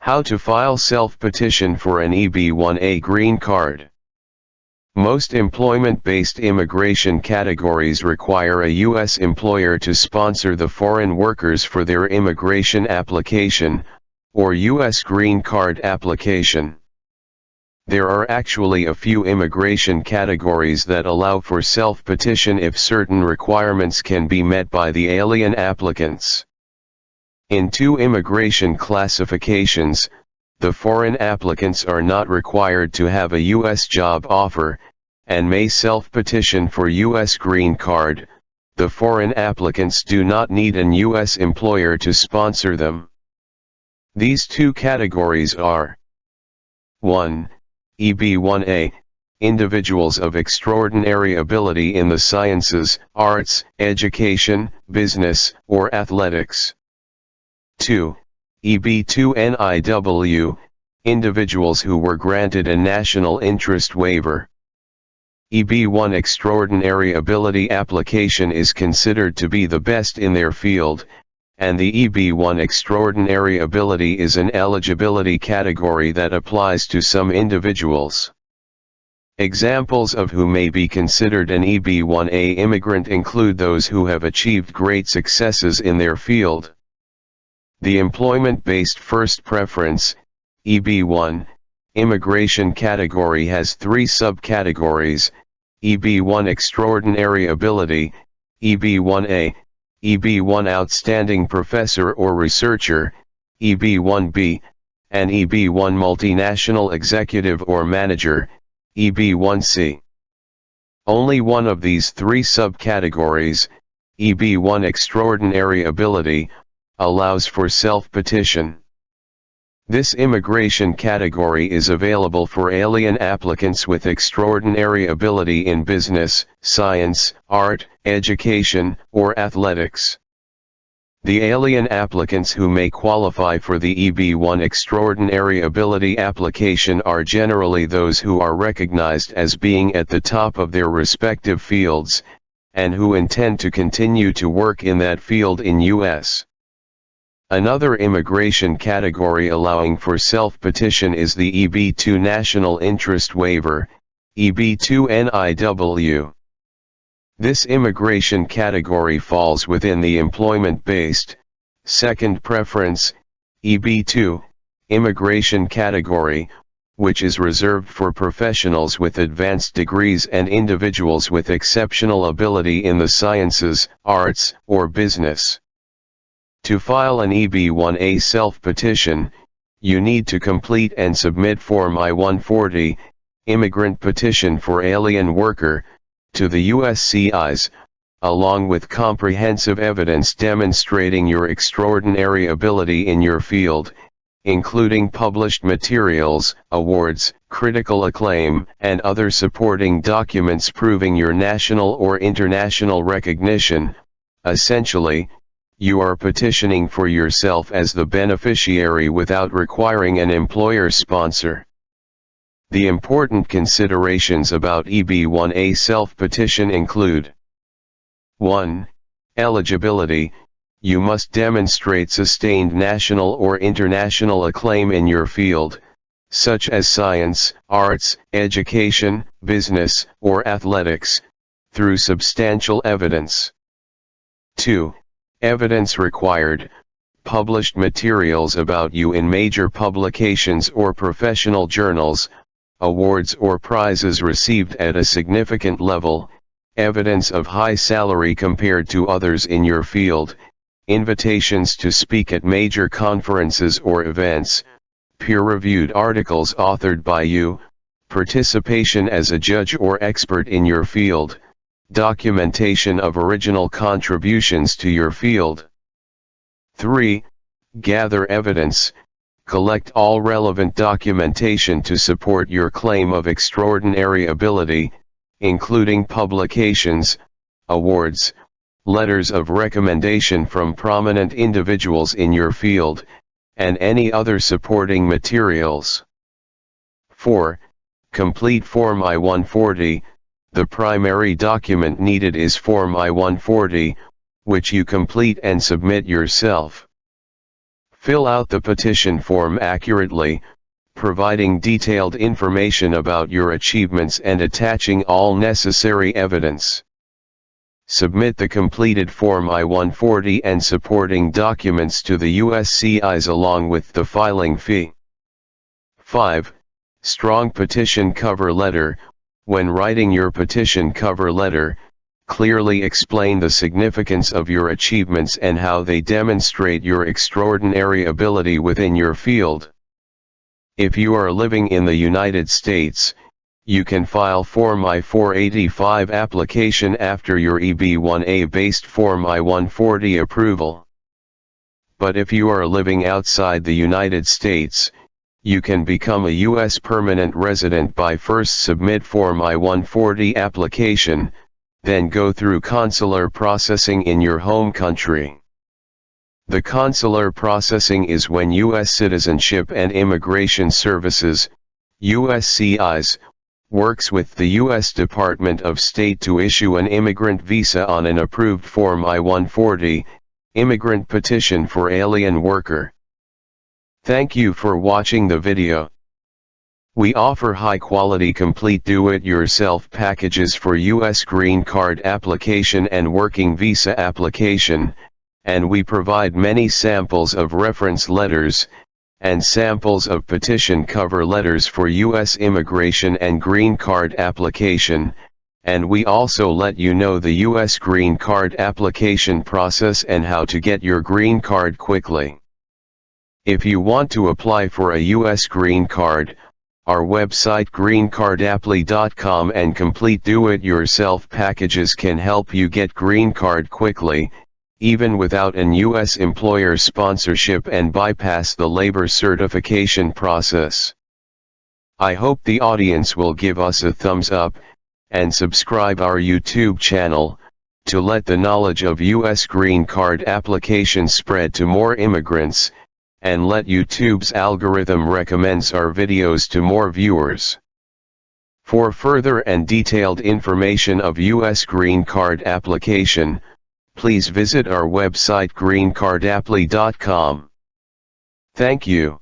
How to file self-petition for an EB1A green card. Most employment-based immigration categories require a U.S. employer to sponsor the foreign workers for their immigration application, or U.S. green card application. There are actually a few immigration categories that allow for self-petition if certain requirements can be met by the alien applicants. In two immigration classifications, the foreign applicants are not required to have a U.S. job offer, and may self-petition for U.S. green card. The foreign applicants do not need an U.S. employer to sponsor them. These two categories are: 1. EB1A, individuals of extraordinary ability in the sciences, arts, education, business, or athletics. 2. EB1A, individuals who were granted a national interest waiver. EB1 extraordinary ability application is considered to be the best in their field, and the EB1 extraordinary ability is an eligibility category that applies to some individuals. Examples of who may be considered an EB1A immigrant include those who have achieved great successes in their field. The employment-based first preference, EB1, immigration category has three subcategories: EB1 extraordinary ability, EB1A, EB1 outstanding professor or researcher, EB1B, and EB1 multinational executive or manager, EB1C. Only one of these three subcategories, EB1 extraordinary ability, allows for self-petition. This immigration category is available for alien applicants with extraordinary ability in business, science, art, education, or athletics. The alien applicants who may qualify for the EB1 extraordinary ability application are generally those who are recognized as being at the top of their respective fields, and who intend to continue to work in that field in U.S. Another immigration category allowing for self-petition is the EB2 National Interest Waiver, EB1A. This immigration category falls within the employment-based, second preference, EB2, immigration category, which is reserved for professionals with advanced degrees and individuals with exceptional ability in the sciences, arts, or business. To file an EB1A self-petition, you need to complete and submit Form I-140, Immigrant Petition for Alien Worker, to the USCIS, along with comprehensive evidence demonstrating your extraordinary ability in your field, including published materials, awards, critical acclaim, and other supporting documents proving your national or international recognition. Essentially, you are petitioning for yourself as the beneficiary without requiring an employer sponsor. The important considerations about EB1A self-petition include: 1. Eligibility. You must demonstrate sustained national or international acclaim in your field, such as science, arts, education, business, or athletics, through substantial evidence. 2. Evidence required. Published materials about you in major publications or professional journals, awards or prizes received at a significant level, evidence of high salary compared to others in your field, invitations to speak at major conferences or events, peer-reviewed articles authored by you, participation as a judge or expert in your field, documentation of original contributions to your field. 3. Gather evidence. Collect all relevant documentation to support your claim of extraordinary ability, including publications, awards, letters of recommendation from prominent individuals in your field, and any other supporting materials. 4. Complete Form I-140. The primary document needed is Form I-140, which you complete and submit yourself. Fill out the petition form accurately, providing detailed information about your achievements and attaching all necessary evidence. Submit the completed Form I-140 and supporting documents to the USCIS along with the filing fee. 5. Strong petition cover letter. When writing your petition cover letter, clearly explain the significance of your achievements and how they demonstrate your extraordinary ability within your field. If you are living in the United States, you can file Form I-485 application after your EB1A based Form I-140 approval. But if you are living outside the United States, you can become a U.S. permanent resident by first submit Form I-140 application, then go through consular processing in your home country. The consular processing is when U.S. Citizenship and Immigration Services, USCIS, works with the U.S. Department of State to issue an immigrant visa on an approved Form I-140, immigrant petition for alien worker. Thank you for watching the video. We offer high-quality complete do-it-yourself packages for U.S. green card application and working visa application, and we provide many samples of reference letters, and samples of petition cover letters for U.S. immigration and green card application, and we also let you know the U.S. green card application process and how to get your green card quickly. If you want to apply for a U.S. green card, our website greencardapply.com and complete do-it-yourself packages can help you get green card quickly, even without an U.S. employer sponsorship, and bypass the labor certification process. I hope the audience will give us a thumbs up, and subscribe our YouTube channel, to let the knowledge of U.S. green card application spread to more immigrants, and let YouTube's algorithm recommends our videos to more viewers. For further and detailed information of U.S. green card application, please visit our website greencardapply.com. Thank you.